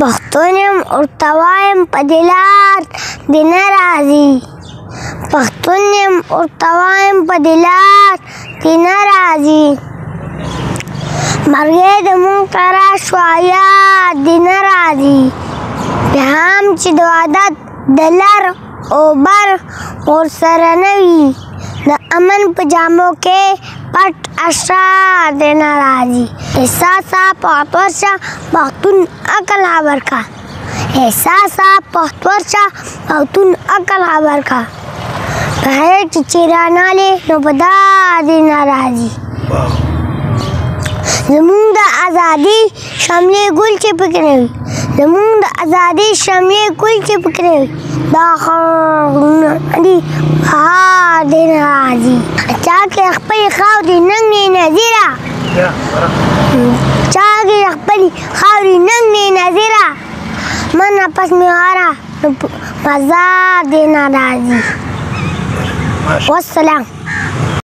پښتون یم ورته وایم په دې لار دې نه راځي پښتون یم ورته وایم په دې لار دې نه راځي مرګی د مونږ ته راشوه یاد دې نه راځي بیا هم چې د وحدت د لر او بر ورسره نه وي د امن په جامو کې پټ اشرار دې نه راځي احساسه پښت ورشه پښتون عقل خبر کا احساسه پښت ورشه پښتون عقل خبر کا په هر چې رانالې نو په دا دې نه راځي زمونږ د ازادۍ شملې ګل چې پکې نه وي زمونږ د ازادۍ شملې ګل چې پکې نه وي دا خړونه دي بهار دې نه راځي چا کې خپلې خاورې ننګ نه نظیره چا کې خپلې خاورې ننګ نه نظیره من پس مې واره مزار دې نه راځي والسلام